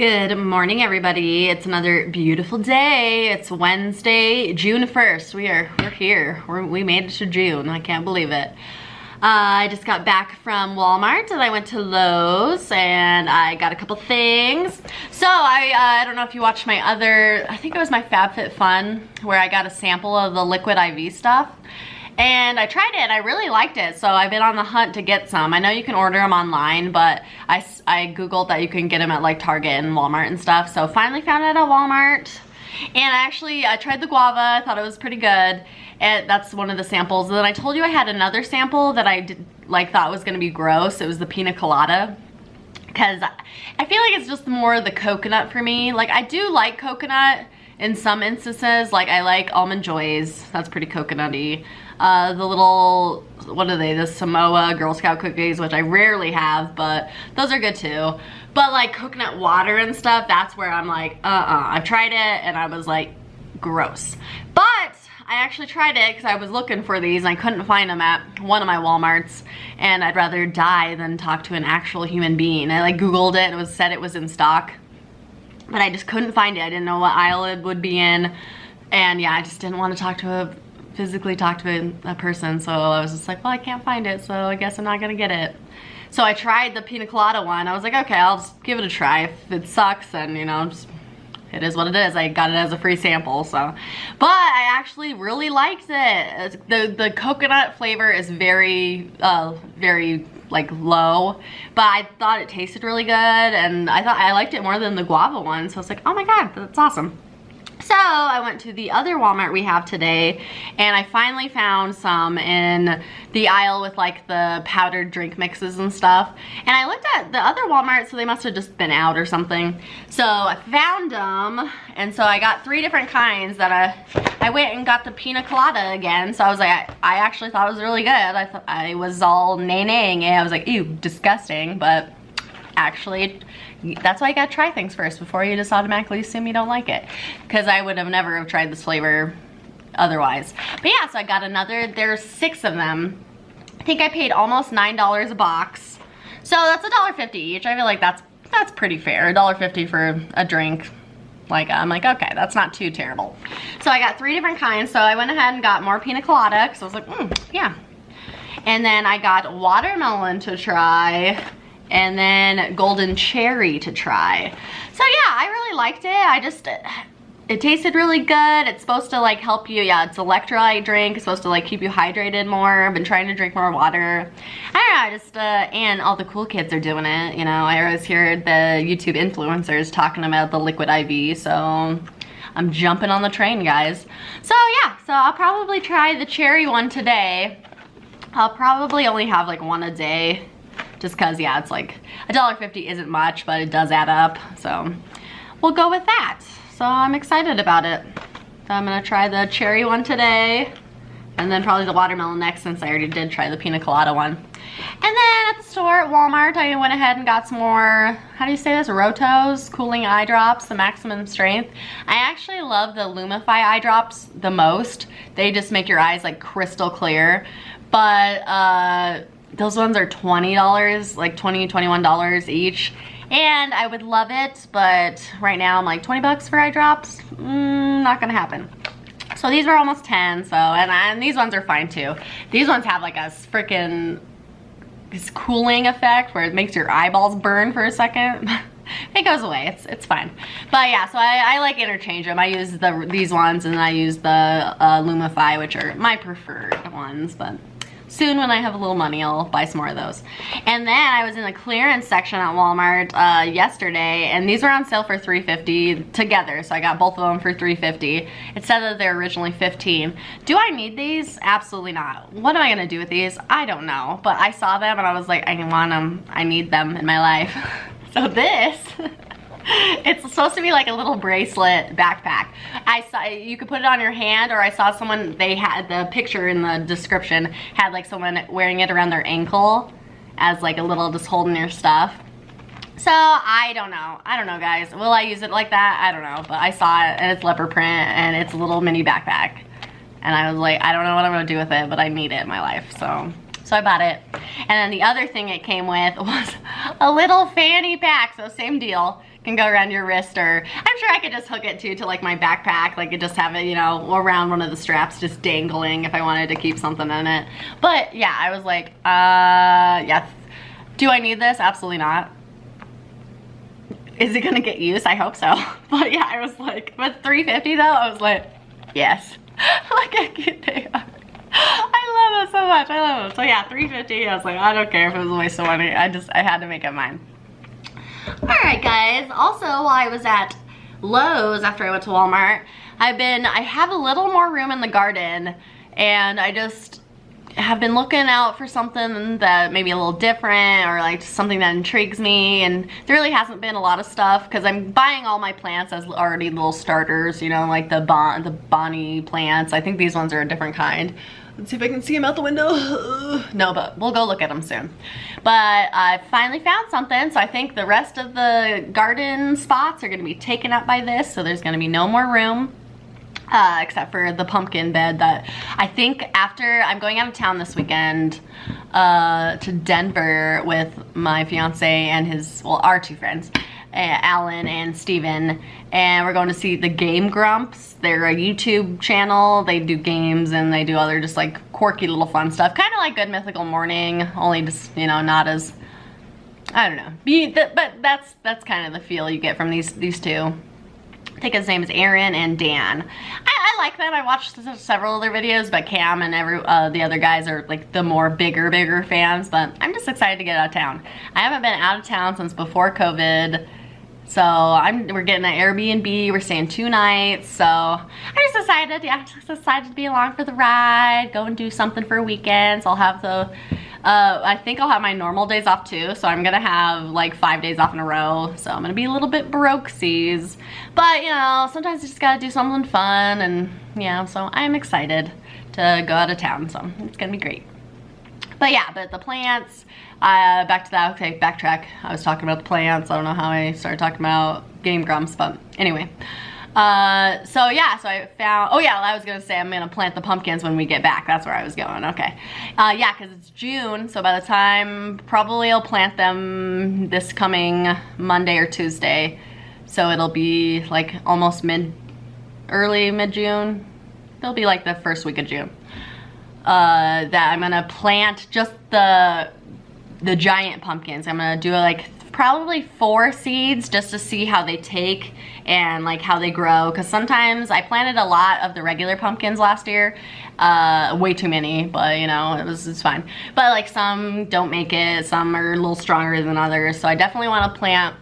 Good morning, everybody. It's another beautiful day. It's Wednesday, June 1st. We're here. We made it to June. I can't believe it. I just got back from Walmart and I went to Lowe's and I got a couple things. So I don't know if you watched my other, I think it was my FabFitFun where I got a sample of the Liquid IV stuff. And I tried it, I really liked it, so I've been on the hunt to get some. I know you can order them online, but I googled that you can get them at like Target and Walmart and stuff, so finally found it at Walmart. And I tried the guava, I thought it was pretty good, and that's one of the samples. And then I told you I had another sample that I thought was gonna be gross. It was the pina colada, because I feel like it's just more the coconut for me. Like, I do like coconut in some instances, like I like Almond Joys, that's pretty coconutty. The little, what are they, the Samoa Girl Scout cookies, which I rarely have, but those are good too. But like coconut water and stuff, that's where I'm like, I've tried it and I was like, gross. But I actually tried it because I was looking for these and I couldn't find them at one of my Walmarts, and I'd rather die than talk to an actual human being. I like Googled it and it said it was in stock, but I just couldn't find it. I didn't know what aisle it would be in, and yeah, I just didn't want to physically talk to a person, so I was just like, well, I can't find it, so I guess I'm not gonna get it. So I tried the pina colada one. I was like, okay, I'll just give it a try. If it sucks, then, you know, it is what it is. I got it as a free sample, so. But I actually really liked it. The coconut flavor is very like low, but I thought it tasted really good, and I liked it more than the guava one, so I was like, oh my god, that's awesome. So I went to the other Walmart we have today, and I finally found some in the aisle with like the powdered drink mixes and stuff. And I looked at the other Walmart, so they must have just been out or something. So I found them, and so I got 3 different kinds that I went and got the pina colada again. So I was like, I actually thought it was really good. I thought I was all nay-naying it. I was like, ew, disgusting, but actually, that's why you gotta try things first before you just automatically assume you don't like it, because I would have never have tried this flavor otherwise. But yeah, so I got another, there's 6 of them. I think I paid almost $9 a box, so that's $1.50 each. I feel like that's pretty fair. $1.50 for a drink. Like, I'm like, okay, that's not too terrible. So I got 3 different kinds, so I went ahead and got more pina colada, because I was like, yeah. And then I got watermelon to try, and then golden cherry to try. So yeah, I really liked it. It tasted really good. It's supposed to like help you, yeah, it's electrolyte drink. It's supposed to like keep you hydrated more. I've been trying to drink more water. I don't know, and all the cool kids are doing it. You know, I always hear the YouTube influencers talking about the Liquid IV, so I'm jumping on the train, guys. So yeah, so I'll probably try the cherry one today. I'll probably only have like one a day, just cause yeah, it's like $1.50 isn't much, but it does add up. So we'll go with that. So I'm excited about it. So I'm gonna try the cherry one today, and then probably the watermelon next, since I already did try the pina colada one. And then at the store at Walmart, I went ahead and got some more, how do you say this, Rotos cooling eye drops, the maximum strength. I actually love the Lumify eye drops the most. They just make your eyes like crystal clear. But those ones are $20, like $20, $21 each. And I would love it, but right now I'm like 20 bucks for eye drops. Not gonna happen. So these were almost 10, so, and these ones are fine too. These ones have like a freaking cooling effect where it makes your eyeballs burn for a second. It goes away, it's fine. But yeah, so I like interchange them. I use these ones, and I use the Lumify, which are my preferred ones, but soon when I have a little money, I'll buy some more of those. And then I was in the clearance section at Walmart yesterday, and these were on sale for $3.50 together, so I got both of them for $3.50. It said that they're originally $15. Do I need these? Absolutely not. What am I gonna do with these? I don't know, but I saw them and I was like, I want them, I need them in my life. So this, it's supposed to be like a little bracelet backpack. I saw, you could put it on your hand, or I saw someone, they had the picture in the description, had like someone wearing it around their ankle as like a little, just holding your stuff. So I don't know guys. Will I use it like that? I don't know, but I saw it and it's leopard print and it's a little mini backpack. And I was like, I don't know what I'm gonna do with it, but I need it in my life, so I bought it. And then the other thing it came with was a little fanny pack, so same deal. can go around your wrist, or I'm sure I could just hook it too to like my backpack, like just have it, you know, around one of the straps just dangling if I wanted to keep something in it. But yeah, I was like, yeah, do I need this? Absolutely not. Is it gonna get used? I hope so. But yeah, I was like, with $350 though, I was like, yes. Look how cute they are. I love them so much. I love them. So yeah, $350. I was like, I don't care if it was a waste of money. I had to make it mine. Alright guys, also while I was at Lowe's after I went to Walmart, I have a little more room in the garden, and I just have been looking out for something that maybe a little different, or like something that intrigues me, and there really hasn't been a lot of stuff because I'm buying all my plants as already little starters, you know, like the Bonnie plants. I think these ones are a different kind. Let's see if I can see them out the window. No, but we'll go look at them soon. But I finally found something, so I think the rest of the garden spots are gonna be taken up by this, so there's gonna be no more room. Except for the pumpkin bed that I think after I'm going out of town this weekend to Denver with my fiance and well, our two friends, Alan and Steven, and we're going to see the Game Grumps. They're a YouTube channel. They do games and they do other just like quirky little fun stuff, kind of like Good Mythical Morning, only just, you know, not as, I don't know, but that's kind of the feel you get from these two. I think his name is Aaron and Dan. I like them. I watched several of their videos, but Cam and the other guys are like the more bigger fans, but I'm just excited to get out of town. I haven't been out of town since before COVID, so we're getting an Airbnb. We're staying 2 nights, so I just decided to be along for the ride, go and do something for a weekend. So I'll have I think I'll have my normal days off too, so I'm gonna have like 5 days off in a row, so I'm gonna be a little bit broke-sies. But you know, sometimes you just gotta do something fun, and yeah, so I'm excited to go out of town, so it's gonna be great. But yeah, but the plants, back to that, okay, backtrack. I was talking about the plants. I don't know how I started talking about Game Grumps, but anyway. So yeah, so I found, oh yeah, I was gonna say I'm gonna plant the pumpkins when we get back. That's where I was going, okay. Yeah, because it's June, so by the time, probably I'll plant them this coming Monday or Tuesday. So it'll be like almost early mid-June. It'll be like the first week of June. That I'm gonna plant just the giant pumpkins. I'm gonna do like probably 4 seeds just to see how they take and like how they grow, because sometimes I planted a lot of the regular pumpkins last year, way too many, but you know, it's fine. But like some don't make it, some are a little stronger than others, so I definitely want to plant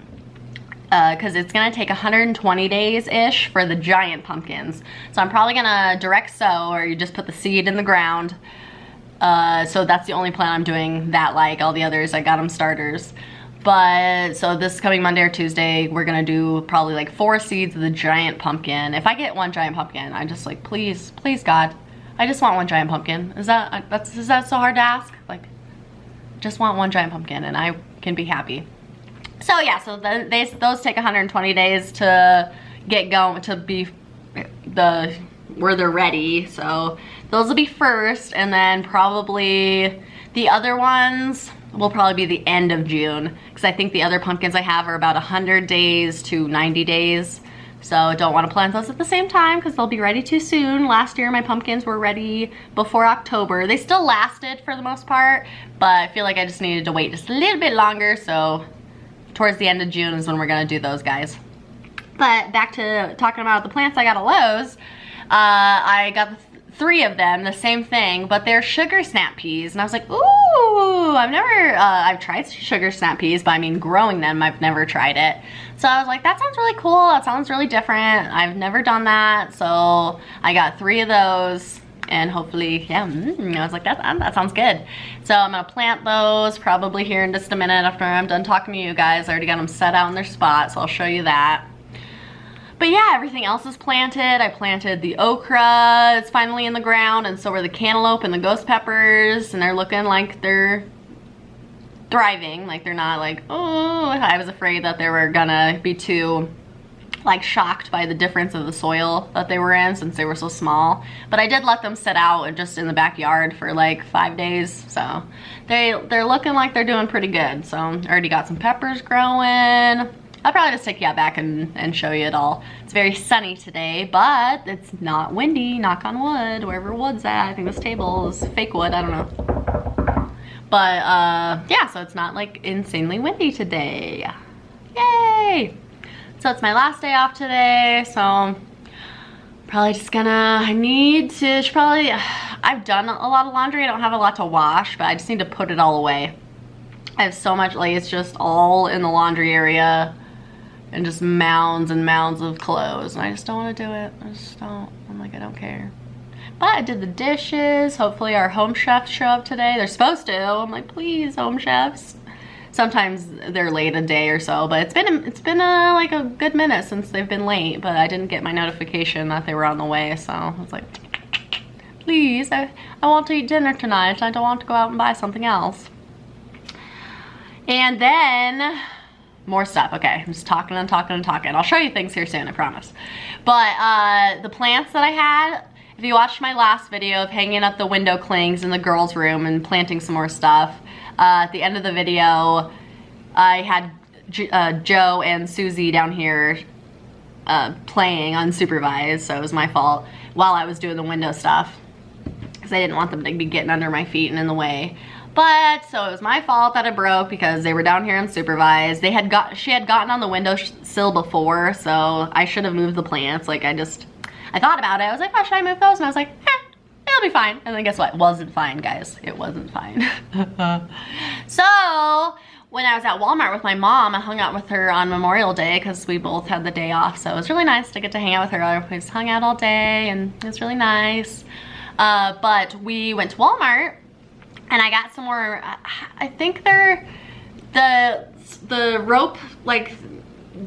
because it's gonna take 120 days-ish for the giant pumpkins. So I'm probably gonna direct sow, or you just put the seed in the ground. So that's the only plant I'm doing that like. All the others, I got them starters. But so this coming Monday or Tuesday, we're gonna do probably like 4 seeds of the giant pumpkin. If I get 1 giant pumpkin, I just like, please God, I just want 1 giant pumpkin. Is that so hard to ask? Like, just want 1 giant pumpkin and I can be happy. So yeah, so those take 120 days to get going, to be where they're ready. So those will be first, and then probably the other ones will probably be the end of June, because I think the other pumpkins I have are about 100 days to 90 days. So don't want to plant those at the same time because they'll be ready too soon. Last year my pumpkins were ready before October. They still lasted for the most part, but I feel like I just needed to wait just a little bit longer, so towards the end of June is when we're gonna do those guys. But back to talking about the plants I got at Lowe's. I got 3 of them, the same thing, but they're sugar snap peas, and I was like, ooh, I've tried sugar snap peas, but I mean growing them, I've never tried it. So I was like, that sounds really cool, that sounds really different, I've never done that, so I got 3 of those, and hopefully, yeah, I was like, that sounds good. So I'm gonna plant those probably here in just a minute after I'm done talking to you guys. I already got them set out in their spot, so I'll show you that. But yeah, everything else is planted. I planted the okra, it's finally in the ground, and so are the cantaloupe and the ghost peppers, and they're looking like they're thriving, like they're not like, oh, I was afraid that they were gonna be too like shocked by the difference of the soil that they were in since they were so small. But I did let them sit out just in the backyard for like 5 days, so they're looking like they're doing pretty good. So I already got some peppers growing. I'll probably just take you out back and show you it all. It's very sunny today, but it's not windy, knock on wood, wherever wood's at. I think this table is fake wood, I don't know. But yeah, so it's not like insanely windy today. Yay! So it's my last day off today, so probably just gonna, I've done a lot of laundry. I don't have a lot to wash, but I just need to put it all away. I have so much, like, it's just all in the laundry area and just mounds and mounds of clothes, and I just don't want to do it. I just don't. I'm like, I don't care. But I did the dishes. Hopefully our home chefs show up today. They're supposed to. I'm like, please, home chefs. Sometimes they're late a day or so, but it's been like a good minute since they've been late, but I didn't get my notification that they were on the way, so I was like, please, I want to eat dinner tonight. I don't want to go out and buy something else. And then more stuff. Okay, I'm just talking and talking and talking. I'll show you things here soon, I promise. But the plants that I had, if you watched my last video of hanging up the window clings in the girls' room and planting some more stuff, at the end of the video, I had Joe and Susie down here playing unsupervised, so it was my fault, while I was doing the window stuff, because I didn't want them to be getting under my feet and in the way. But, so it was my fault that it broke because they were down here unsupervised. She had gotten on the windowsill before, so I should have moved the plants. Like, I thought about it. I was like, oh, should I move those? And I was like, it'll be fine. And then guess what? It wasn't fine, guys. It wasn't fine. So, when I was at Walmart with my mom, I hung out with her on Memorial Day because we both had the day off. So it was really nice to get to hang out with her. We just hung out all day and it was really nice. But we went to Walmart and I got some more, I think they're the rope, like,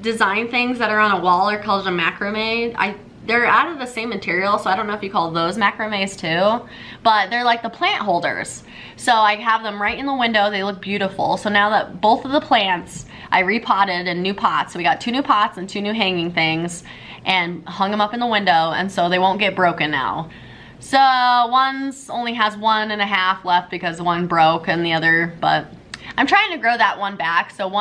design things that are on a wall are called a macrame. They're out of the same material, so I don't know if you call those macrames too, but they're like the plant holders. So I have them right in the window. They look beautiful. So now that both of the plants I repotted in new pots, so we got 2 new pots and 2 new hanging things and hung them up in the window, and so they won't get broken now. So one's only has 1.5 left because one broke and the other, but I'm trying to grow that one back. So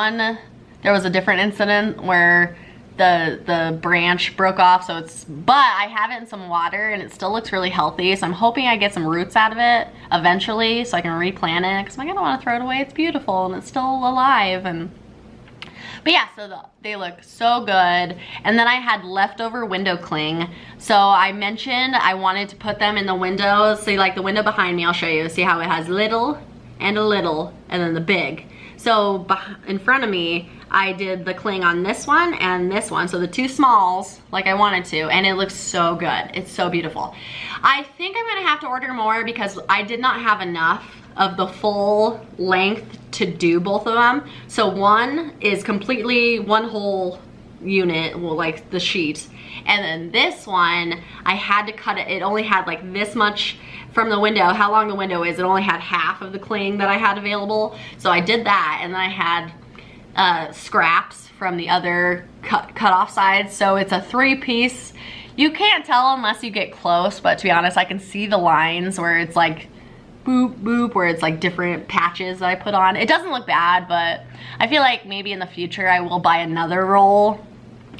there was a different incident where the branch broke off, but I have it in some water and it still looks really healthy, so I'm hoping I get some roots out of it eventually so I can replant it, because I don't want to throw it away. It's beautiful and it's still alive. But yeah, so they look so good. And then I had leftover window cling, so I mentioned I wanted to put them in the windows. So like the window behind me, I'll show you. See how it has little and a little and then the big. So in front of me, I did the cling on this one and this one. So the 2 smalls like I wanted to, and it looks so good. It's so beautiful. I think I'm gonna have to order more because I did not have enough of the full length to do both of them. So one is completely one whole unit, well, like the sheet. And then this one, I had to cut it. It only had like this much from the window, how long the window is. It only had half of the cling that I had available. So I did that, and then I had scraps from the other cut off sides. So it's a 3-piece. You can't tell unless you get close, but to be honest, I can see the lines where it's like boop, boop, where it's like different patches that I put on. It doesn't look bad, but I feel like maybe in the future I will buy another roll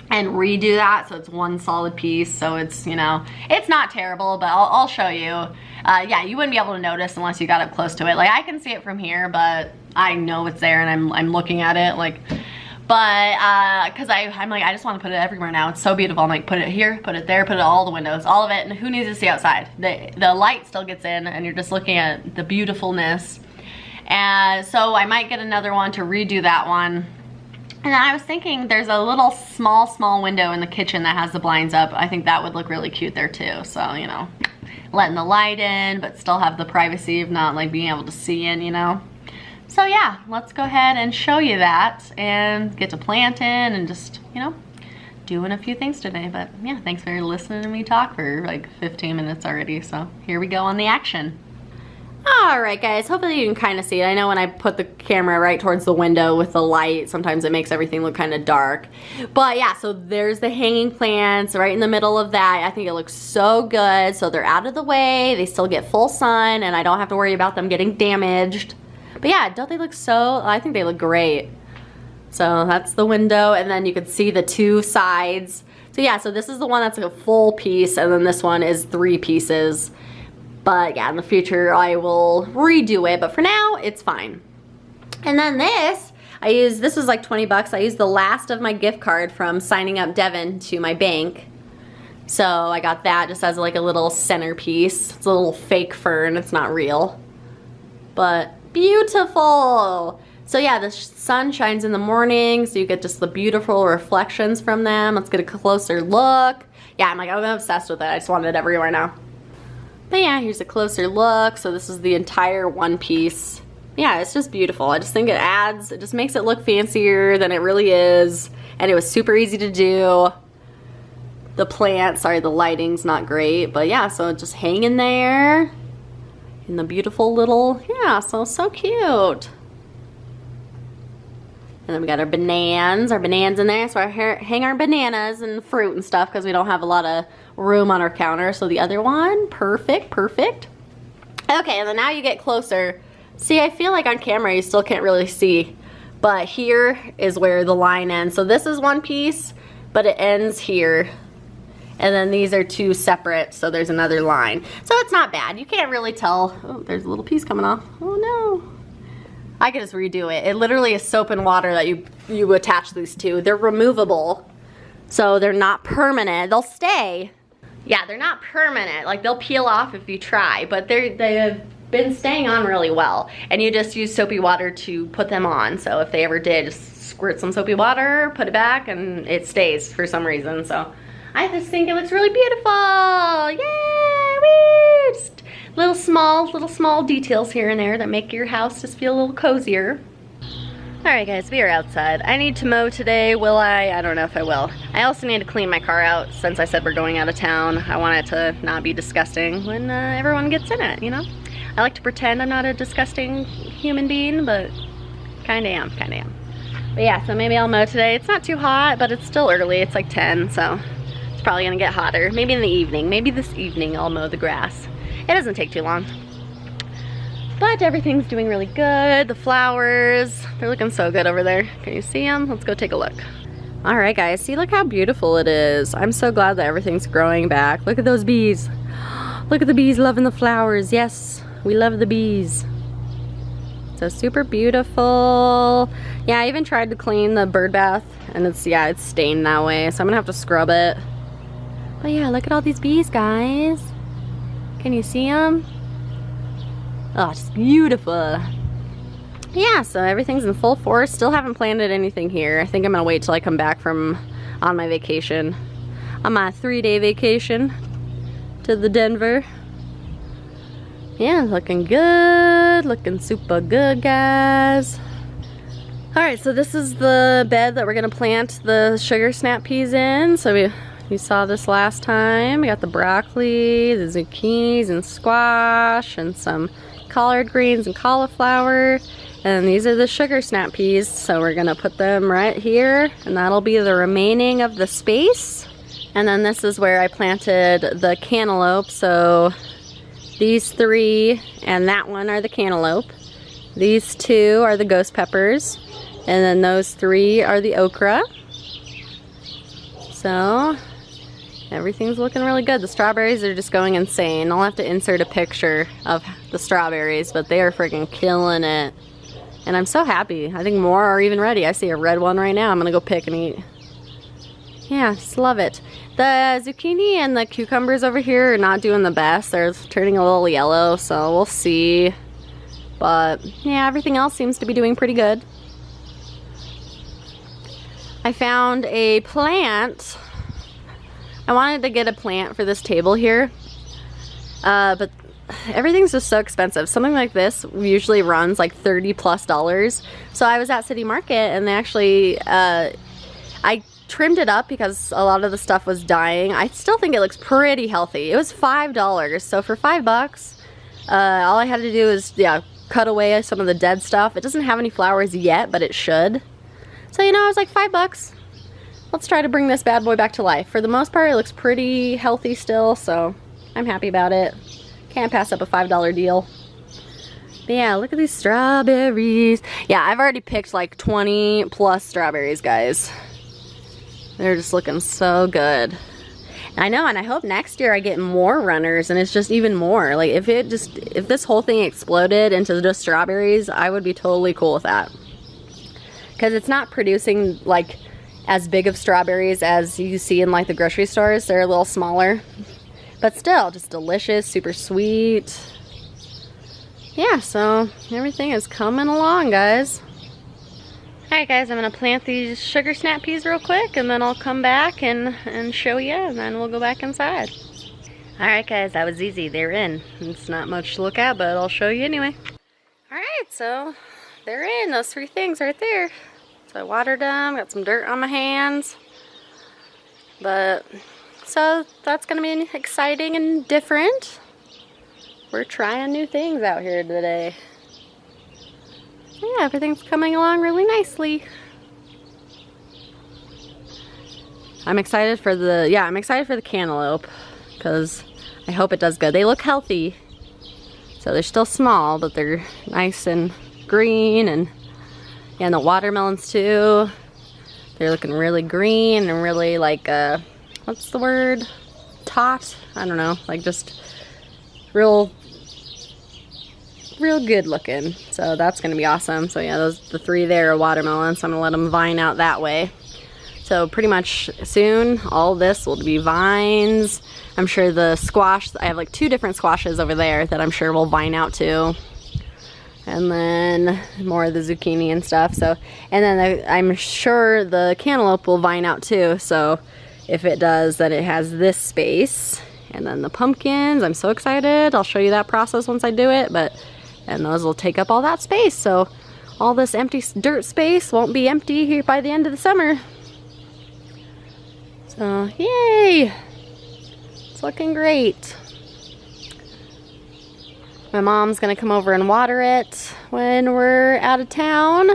and redo that so it's one solid piece. So it's, you know, it's not terrible, but I'll show you. Yeah, you wouldn't be able to notice unless you got up close to it. Like, I can see it from here, but I know it's there and I'm looking at it, like, but because I'm like, I just want to put it everywhere now. It's so beautiful. I'm like, put it here, put it there, put it all the windows, all of it. And who needs to see outside? The light still gets in and you're just looking at the beautifulness. And so I might get another one to redo that one. And I was thinking there's a little small window in the kitchen that has the blinds up. I think that would look really cute there too. So, you know, letting the light in, but still have the privacy of not like being able to see in, you know. So yeah, let's go ahead and show you that and get to planting and just, you know, doing a few things today. But yeah, thanks for listening to me talk for like 15 minutes already. So here we go on the action. All right, guys, hopefully you can kind of see it. I know when I put the camera right towards the window with the light, sometimes it makes everything look kind of dark. But yeah, so there's the hanging plants right in the middle of that. I think it looks so good. So they're out of the way. They still get full sun, and I don't have to worry about them getting damaged. But yeah, don't they look so, I think they look great. So that's the window, and then you can see the two sides. So yeah, so this is the one that's like a full piece, and then this one is 3 pieces. But yeah, in the future I will redo it, but for now it's fine. And then this, this was like 20 bucks. I used the last of my gift card from signing up Devin to my bank. So I got that just as like a little centerpiece. It's a little fake fern, it's not real. But beautiful. So yeah, the sun shines in the morning, so you get just the beautiful reflections from them. Let's get a closer look. Yeah, I'm obsessed with it. I just want it everywhere now. But yeah, here's a closer look. So this is the entire one piece. Yeah, it's just beautiful. I just think it just makes it look fancier than it really is. And it was super easy to do. The plant, sorry, the lighting's not great, but yeah, so just hanging there in the beautiful little, yeah, so cute. And then we got our bananas in there, so I hang our bananas and fruit and stuff because we don't have a lot of room on our counter. So the other one, perfect. Okay, and then now you get closer. See, I feel like on camera you still can't really see, but here is where the line ends. So this is one piece, but it ends here. And then these are 2 separate, so there's another line. So it's not bad. You can't really tell. Oh, there's a little piece coming off. Oh no. I could just redo it. It literally is soap and water that you attach these to. They're removable, so they're not permanent. They'll stay. Yeah, they're not permanent. Like, they'll peel off if you try, but they have been staying on really well. And you just use soapy water to put them on. So if they ever did, just squirt some soapy water, put it back, and it stays for some reason. So I just think it looks really beautiful. Yay! Woo! Just little small details here and there that make your house just feel a little cozier. Alright guys, we are outside. I need to mow today. Will I? I don't know if I will. I also need to clean my car out since I said we're going out of town. I want it to not be disgusting when everyone gets in it, you know? I like to pretend I'm not a disgusting human being, but kinda am. But yeah, so maybe I'll mow today. It's not too hot, but it's still early. It's like 10, so it's probably gonna get hotter. Maybe in the evening. Maybe this evening I'll mow the grass. It doesn't take too long. But everything's doing really good. The flowers, they're looking so good over there. Can you see them? Let's go take a look. All right, guys, see, look how beautiful it is. I'm so glad that everything's growing back. Look at those bees. Look at the bees loving the flowers. Yes, we love the bees. So super beautiful. Yeah, I even tried to clean the bird bath and it's stained that way. So I'm gonna have to scrub it. But yeah, look at all these bees, guys. Can you see them? Oh, it's beautiful. Yeah, so everything's in full force. Still haven't planted anything here. I think I'm gonna wait till I come back from on my vacation. On my 3-day vacation to the Denver. Yeah, looking good. Looking super good, guys. Alright, so this is the bed that we're gonna plant the sugar snap peas in. So you saw this last time. We got the broccoli, the zucchinis and squash, and some collard greens and cauliflower. And these are the sugar snap peas. So we're gonna put them right here, and that'll be the remaining of the space. And then this is where I planted the cantaloupe. So these 3 and that one are the cantaloupe. These 2 are the ghost peppers. And then those 3 are the okra. So everything's looking really good. The strawberries are just going insane. I'll have to insert a picture of the strawberries, but they are freaking killing it. And I'm so happy. I think more are even ready. I see a red one right now. I'm gonna go pick and eat. Yeah, just love it. The zucchini and the cucumbers over here are not doing the best. They're turning a little yellow, so we'll see. But yeah, everything else seems to be doing pretty good. I found a plant. I wanted to get a plant for this table here, but everything's just so expensive. Something like this usually runs like $30+. So I was at City Market and they actually, I trimmed it up because a lot of the stuff was dying. I still think it looks pretty healthy. It was $5, so for $5, all I had to do is, cut away some of the dead stuff. It doesn't have any flowers yet, but it should. So, you know, I was like, $5. Let's try to bring this bad boy back to life. For the most part, it looks pretty healthy still, so I'm happy about it. Can't pass up a $5 deal. But yeah, look at these strawberries. Yeah, I've already picked like 20 plus strawberries, guys. They're just looking so good. I know, and I hope next year I get more runners and it's just even more. Like if this whole thing exploded into just strawberries, I would be totally cool with that. Because it's not producing like as big of strawberries as you see in like the grocery stores. They're a little smaller, but still just delicious, super sweet. Yeah, so everything is coming along, guys. Alright guys, I'm gonna plant these sugar snap peas real quick and then I'll come back and show you and then we'll go back inside. Alright guys, that was easy. They're in. It's not much to look at, but I'll show you anyway. Alright, so they're in, those 3 things right there. So I watered them, got some dirt on my hands. But, so that's gonna be exciting and different. We're trying new things out here today. Yeah, everything's coming along really nicely. I'm excited for the cantaloupe because I hope it does good. They look healthy. So they're still small, but they're nice and green, and yeah, and the watermelons too. They're looking really green and really like what's the word? Taut? I don't know, like just real good looking. So that's gonna be awesome. So yeah, the 3 there are watermelons, so I'm gonna let them vine out that way. So pretty much soon all this will be vines. I'm sure the squash, I have like 2 different squashes over there that I'm sure will vine out too. And then more of the zucchini and stuff. So, and then I'm sure the cantaloupe will vine out too. So if it does, then it has this space. And then the pumpkins, I'm so excited. I'll show you that process once I do it, and those will take up all that space. So all this empty dirt space won't be empty here by the end of the summer. So yay! It's looking great. My mom's gonna come over and water it when we're out of town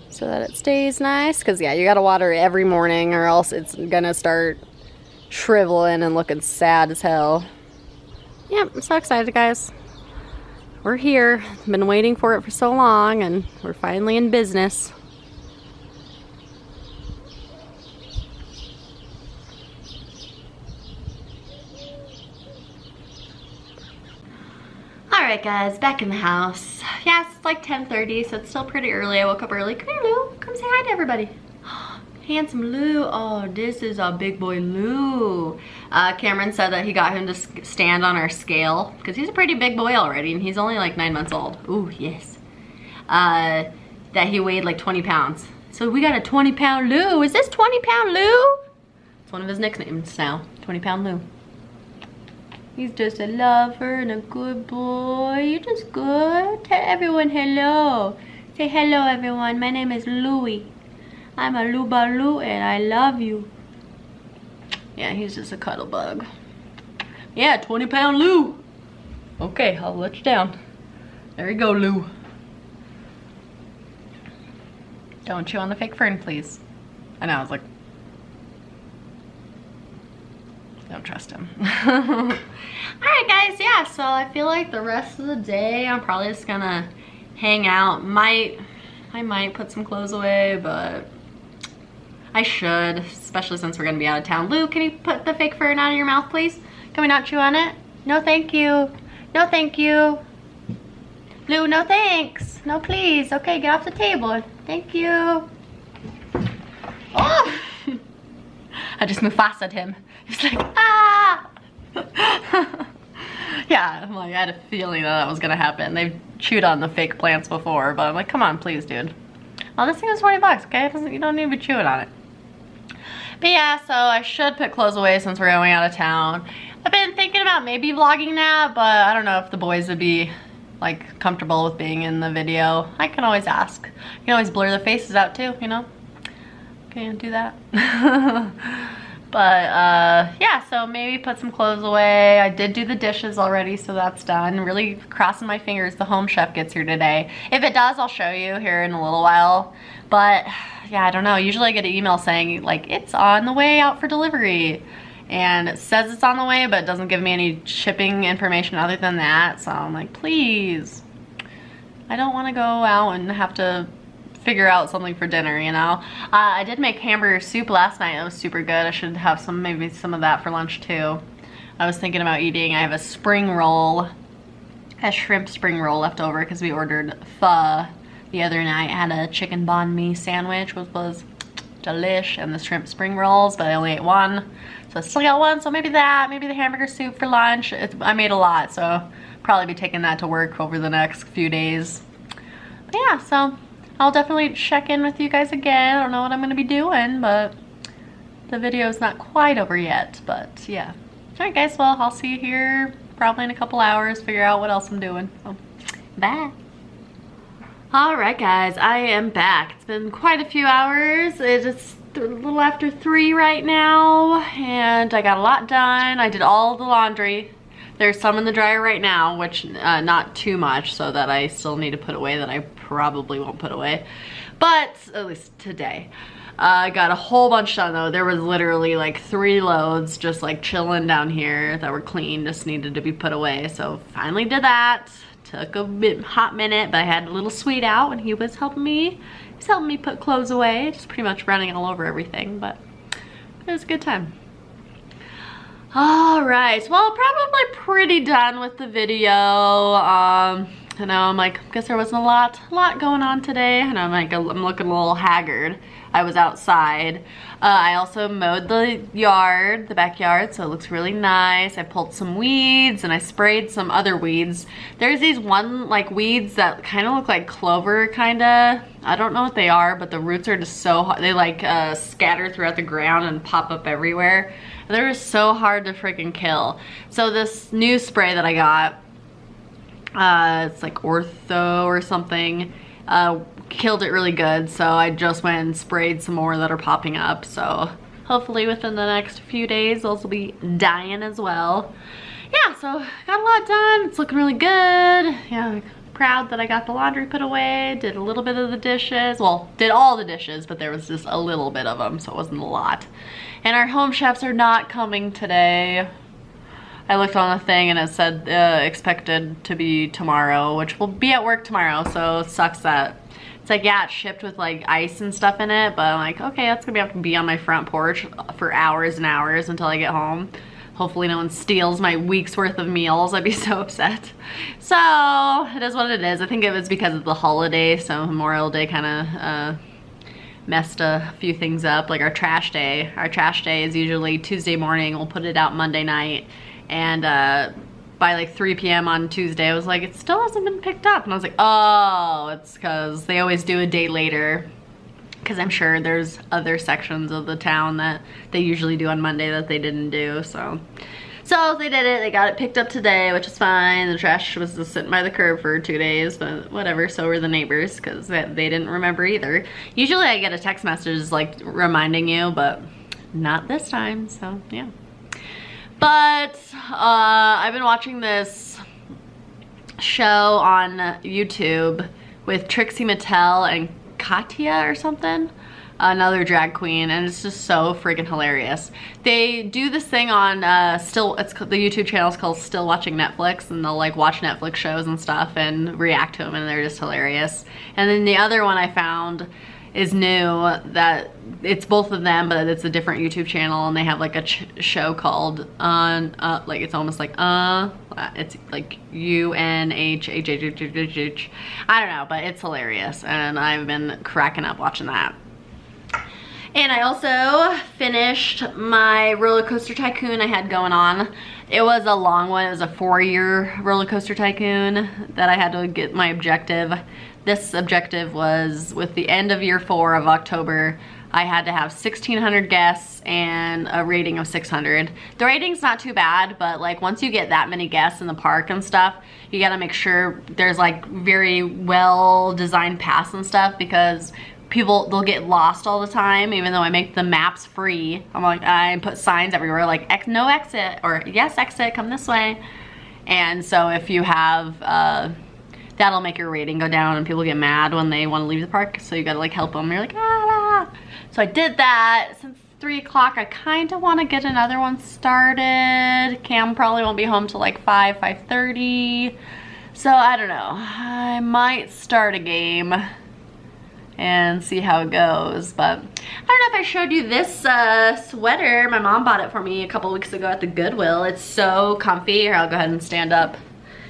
so that it stays nice. Cause yeah, you gotta water it every morning or else it's gonna start shriveling and looking sad as hell. Yep, I'm so excited, guys. We're here. Been waiting for it for so long and we're finally in business. Alright guys, back in the house. Yeah, it's like 10:30, so it's still pretty early. I woke up early. Come here, Lou. Come say hi to everybody. Handsome Lou. Oh, this is a big boy Lou. Cameron said that he got him to stand on our scale because he's a pretty big boy already and he's only like 9 months old. Ooh, yes. That he weighed like 20 pounds. So we got a 20-pound Lou. Is this 20-pound Lou? It's one of his nicknames now. 20-pound Lou. He's just a lover and a good boy. You're just good. Tell everyone hello. Say hello, everyone. My name is Louie. I'm a Luba-Lou and I love you. Yeah, he's just a cuddle bug. Yeah, 20-pound Lou. Okay, I'll let you down. There you go, Lou. Don't chew on the fake fern, please. I know, I was like, don't trust him. Alright guys, yeah, so I feel like the rest of the day I'm probably just gonna hang out. I might put some clothes away, but I should, especially since we're gonna be out of town. Lou, can you put the fake fern out of your mouth, please? Can we not chew on it? No, thank you. No, thank you. Lou, no thanks. No, please. Okay, get off the table. Thank you. Oh! I just Mufasa'd him. He's like, ah! Yeah, I'm like, I had a feeling that was gonna happen. They've chewed on the fake plants before, but I'm like, come on, please, dude. Well, this thing is 20 bucks, okay? You don't need to be chewing on it. But yeah, so I should put clothes away since we're going out of town. I've been thinking about maybe vlogging that, but I don't know if the boys would be like comfortable with being in the video. I can always ask. You can always blur the faces out too, you know? Can't do that. But yeah, so maybe put some clothes away. I did do the dishes already, so that's done. Really crossing my fingers the home chef gets here today. If it does, I'll show you here in a little while. But yeah, I don't know. Usually I get an email saying like, it's on the way out for delivery. and it says it's on the way, but it doesn't give me any shipping information other than that. So I'm like, please, I don't want to go out and have to figure out something for dinner, you know. I did make hamburger soup last night. It was super good. I should have maybe some of that for lunch too. I was thinking about eating. I have a spring roll, a shrimp spring roll left over because we ordered pho the other night. I had a chicken banh mi sandwich, which was delish, and the shrimp spring rolls, but I only ate one. So I still got one, so maybe that, maybe the hamburger soup for lunch. I made a lot, so probably be taking that to work over the next few days. But yeah, so I'll definitely check in with you guys again. I don't know what I'm gonna be doing, but the video's not quite over yet, but yeah. All right guys, well, I'll see you here probably in a couple hours, figure out what else I'm doing. So, bye. All right guys, I am back. It's been quite a few hours. It is a little after 3 right now, and I got a lot done. I did all the laundry. There's some in the dryer right now, which not too much, so that I still need to put away that I probably won't put away, but at least today. I got a whole bunch done though. There was literally like 3 loads just like chilling down here that were clean, just needed to be put away. So finally did that. Took a hot minute, but I had a little sweet out and he was helping me. He was helping me put clothes away, just pretty much running all over everything, but it was a good time. All right, well, probably pretty done with the video. I know, I'm like, guess there wasn't a lot going on today, and I'm like, I'm looking a little haggard. I was outside. I also mowed the yard, the backyard, so it looks really nice. I pulled some weeds and I sprayed some other weeds. There's these like weeds that kind of look like clover, kinda. I don't know what they are, but the roots are just so hard. They like scatter throughout the ground and pop up everywhere. They're just so hard to freaking kill. So this new spray that I got, it's like Ortho or something, killed it really good. So I just went and sprayed some more that are popping up. So hopefully within the next few days those will be dying as well. Yeah, so got a lot done. It's looking really good. Yeah, proud that I got the laundry put away. Did a little bit of the dishes. Well, did all the dishes, but there was just a little bit of them, so it wasn't a lot. And our home chefs are not coming today. I looked on the thing and it said expected to be tomorrow, which will be at work tomorrow, so it sucks that it's like, yeah, it's shipped with like ice and stuff in it, but I'm like, okay, that's gonna have to be on my front porch for hours and hours until I get home. Hopefully no one steals my week's worth of meals. I'd be so upset. So it is what it is. I think it was because of the holiday, so Memorial Day kind of messed a few things up, like our trash day. Our trash day is usually Tuesday morning. We'll put it out Monday night, and by like 3 p.m. on Tuesday, I was like, it still hasn't been picked up. And I was like, oh, it's because they always do a day later, because I'm sure there's other sections of the town that they usually do on Monday that they didn't do. So they did it. They got it picked up today, which is fine. The trash was just sitting by the curb for 2 days, but whatever. So were the neighbors, because they didn't remember either. Usually I get a text message like reminding you, but not this time. So yeah. But I've been watching this show on YouTube with Trixie Mattel and Katya or something, another drag queen, and it's just so freaking hilarious. They do this thing on the YouTube channel is called Still Watching Netflix, and they'll like watch Netflix shows and stuff and react to them, and they're just hilarious. And then the other one I found is new, that it's both of them, but it's a different YouTube channel, and they have like a show called like it's almost like it's like UNHHHHH. I don't know, but it's hilarious, and I've been cracking up watching that. And I also finished my roller coaster tycoon I had going on. It was a long one. It was a 4-year roller coaster tycoon that I had to get my objective. This objective was with the end of year 4 of October. I had to have 1,600 guests and a rating of 600. The rating's not too bad, but like once you get that many guests in the park and stuff, you gotta make sure there's like very well designed paths and stuff, because they'll get lost all the time. Even though I make the maps free, I'm like, I put signs everywhere like no exit, or yes exit, come this way. And so if you have that'll make your rating go down, and people get mad when they want to leave the park, so you gotta like help them. You're like, ah. So I did that. Since 3 o'clock. I kind of want to get another one started. Cam probably won't be home till like 5:30. So I don't know. I might start a game and see how it goes. But I don't know if I showed you this sweater. My mom bought it for me a couple weeks ago at the Goodwill. It's so comfy. Here, I'll go ahead and stand up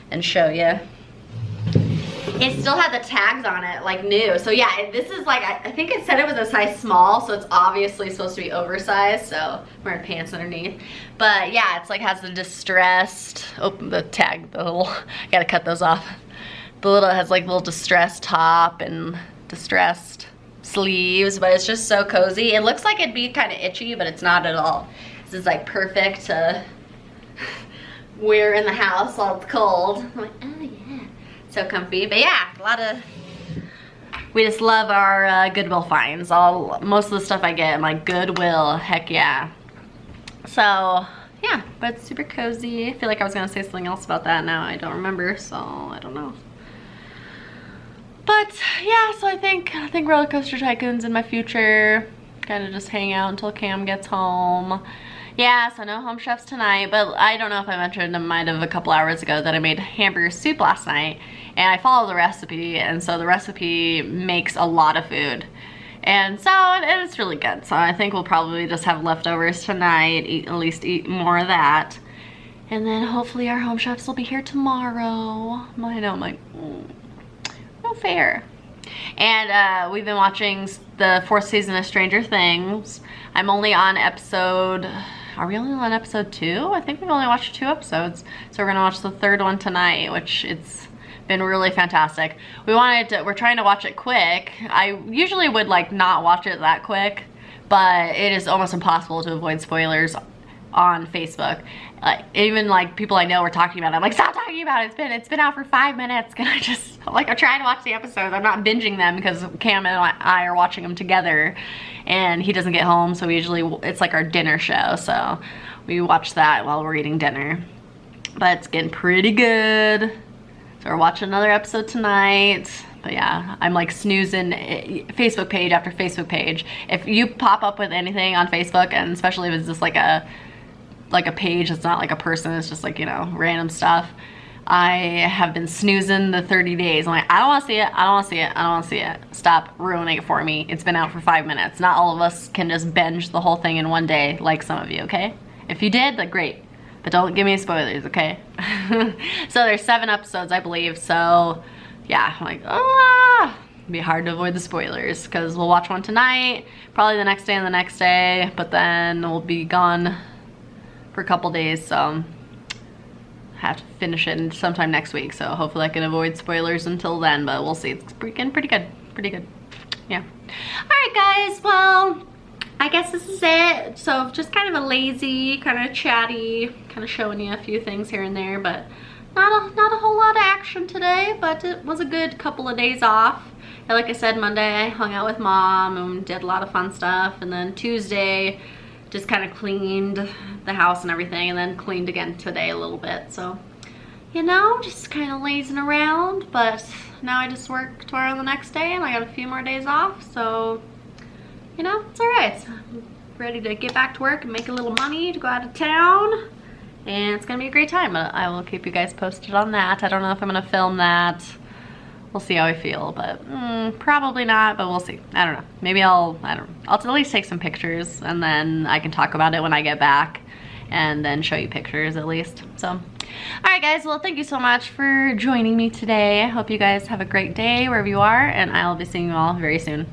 and show you. It still had the tags on it, like new. So yeah, this is like, I think it said it was a size small, so it's obviously supposed to be oversized, so I'm wearing pants underneath. But yeah, it's like has the distressed, oh, the tag, the little, I gotta cut those off. The little, it has like little distressed top and distressed sleeves, but it's just so cozy. It looks like it'd be kind of itchy, but it's not at all. This is like perfect to wear in the house while it's cold. I'm like, oh yeah. So comfy. But yeah, a lot of, we just love our Goodwill finds. Most of the stuff I get, I'm like, Goodwill, heck yeah. So yeah, but it's super cozy. I feel like I was gonna say something else about that, now I don't remember, so I don't know. But yeah, so I think Roller Coaster Tycoon's in my future. Kind of just hang out until Cam gets home. Yeah, so no Home Chefs tonight, but I don't know if I mentioned, I might have a couple hours ago, that I made hamburger soup last night, and I followed the recipe, and so the recipe makes a lot of food. And so it's really good. So I think we'll probably just have leftovers tonight, at least eat more of that. And then hopefully our Home Chefs will be here tomorrow. I know, I'm like, no fair. And we've been watching the 4th season of Stranger Things. I'm only on episode, are we only on episode 2? I think we've only watched 2 episodes. So we're gonna watch the 3rd one tonight, which it's been really fantastic. We're trying to watch it quick. I usually would like not watch it that quick, but it is almost impossible to avoid spoilers on Facebook. Even like people I know were talking about it. I'm like, stop talking about it. It's been out for 5 minutes. Can I just, like, I'm trying to watch the episodes. I'm not binging them because Cam and I are watching them together, and he doesn't get home, so it's like our dinner show. So we watch that while we're eating dinner. But it's getting pretty good. So we're watching another episode tonight. But yeah, I'm like snoozing Facebook page after Facebook page. If you pop up with anything on Facebook, and especially if it's just like a page, it's not like a person, it's just like, you know, random stuff, I have been snoozing the 30 days. I'm like, I don't want to see it, I don't want to see it, I don't want to see it. Stop ruining it for me. It's been out for 5 minutes. Not all of us can just binge the whole thing in one day like some of you, okay? If you did, then great. But don't give me spoilers, okay? So there's 7 episodes, I believe, so yeah, I'm like, it'd be hard to avoid the spoilers, because we'll watch one tonight, probably the next day and the next day, but then we'll be gone for a couple days, so I have to finish it sometime next week, so hopefully I can avoid spoilers until then, but we'll see. It's pretty good, yeah. Alright guys, well, I guess this is it. So just kind of a lazy, kind of chatty, kind of showing you a few things here and there, but not a whole lot of action today, but it was a good couple of days off. And like I said, Monday I hung out with Mom and did a lot of fun stuff, and then Tuesday just kind of cleaned the house and everything, and then cleaned again today a little bit. So, you know, just kind of lazing around, but now I just work tomorrow the next day, and I got a few more days off, so, you know, it's all right. I'm ready to get back to work and make a little money to go out of town, and it's gonna be a great time. I will keep you guys posted on that. I don't know if I'm gonna film that. We'll see how I feel, but probably not, but we'll see. I don't know. Maybe I'll at least take some pictures, and then I can talk about it when I get back, and then show you pictures at least. So, all right guys, well, thank you so much for joining me today. I hope you guys have a great day wherever you are, and I'll be seeing you all very soon.